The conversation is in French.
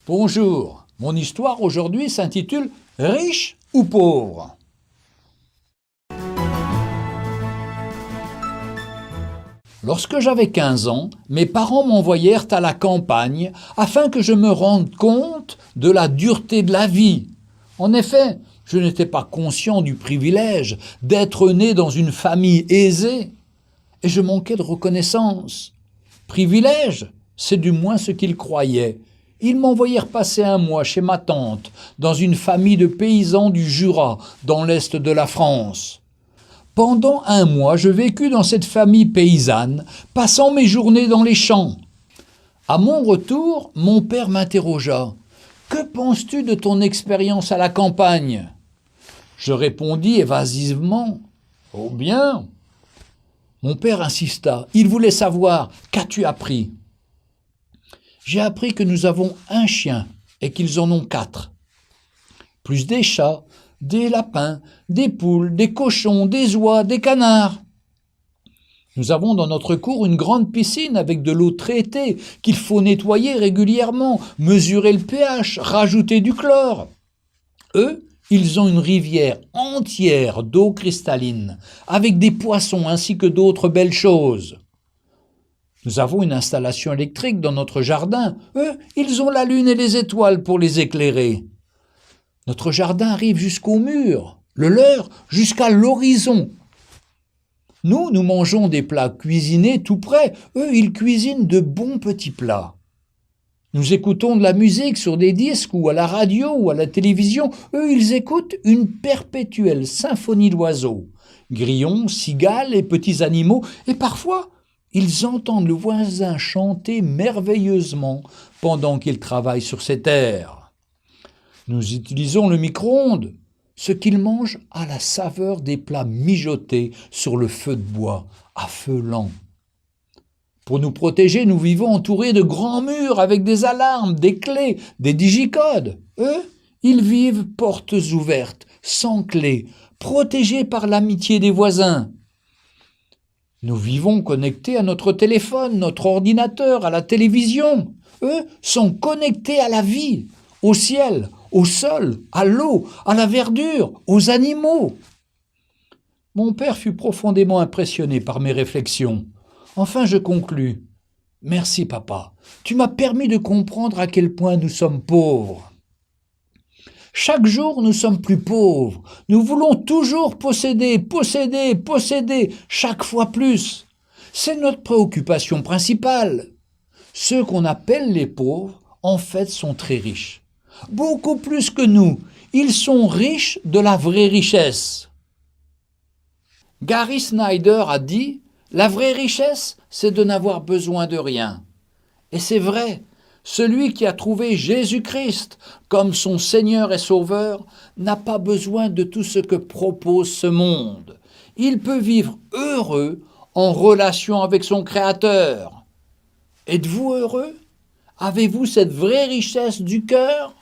Bonjour, mon histoire aujourd'hui s'intitule « Riche ou pauvre ?» Lorsque j'avais 15 ans, mes parents m'envoyèrent à la campagne afin que je me rende compte de la dureté de la vie. En effet, je n'étais pas conscient du privilège d'être né dans une famille aisée et je manquais de reconnaissance. Privilège, c'est du moins ce qu'ils croyaient. Ils m'envoyèrent passer un mois chez ma tante, dans une famille de paysans du Jura, dans l'est de la France. Pendant un mois, je vécus dans cette famille paysanne, passant mes journées dans les champs. À mon retour, mon père m'interrogea. « Que penses-tu de ton expérience à la campagne ?» Je répondis évasivement. « Oh bien !» Mon père insista. Il voulait savoir « Qu'as-tu appris ?» J'ai appris que nous avons un chien et qu'ils en ont 4. Plus des chats, des lapins, des poules, des cochons, des oies, des canards. Nous avons dans notre cour une grande piscine avec de l'eau traitée qu'il faut nettoyer régulièrement, mesurer le pH, rajouter du chlore. Eux, ils ont une rivière entière d'eau cristalline, avec des poissons ainsi que d'autres belles choses. Nous avons une installation électrique dans notre jardin. Eux, ils ont la lune et les étoiles pour les éclairer. Notre jardin arrive jusqu'au mur, le leur jusqu'à l'horizon. Nous mangeons des plats cuisinés tout près. Eux, ils cuisinent de bons petits plats. Nous écoutons de la musique sur des disques ou à la radio ou à la télévision. Eux, ils écoutent une perpétuelle symphonie d'oiseaux. Grillons, cigales et petits animaux. Et parfois, ils entendent le voisin chanter merveilleusement pendant qu'il travaille sur ses terres. Nous utilisons le micro-ondes. Ce qu'ils mangent a la saveur des plats mijotés sur le feu de bois, à feu lent. Pour nous protéger, nous vivons entourés de grands murs avec des alarmes, des clés, des digicodes. Eux, ils vivent portes ouvertes, sans clé, protégés par l'amitié des voisins. Nous vivons connectés à notre téléphone, notre ordinateur, à la télévision. Eux sont connectés à la vie, au ciel, au sol, à l'eau, à la verdure, aux animaux. Mon père fut profondément impressionné par mes réflexions. Enfin, je conclus. « Merci, papa. Tu m'as permis de comprendre à quel point nous sommes pauvres. » Chaque jour, nous sommes plus pauvres. Nous voulons toujours posséder, posséder, posséder, chaque fois plus. C'est notre préoccupation principale. Ceux qu'on appelle les pauvres, en fait, sont très riches. Beaucoup plus que nous. Ils sont riches de la vraie richesse. Gary Snyder a dit « La vraie richesse, c'est de n'avoir besoin de rien. » Et c'est vrai. Celui qui a trouvé Jésus-Christ comme son Seigneur et Sauveur n'a pas besoin de tout ce que propose ce monde. Il peut vivre heureux en relation avec son Créateur. Êtes-vous heureux? Avez-vous cette vraie richesse du cœur?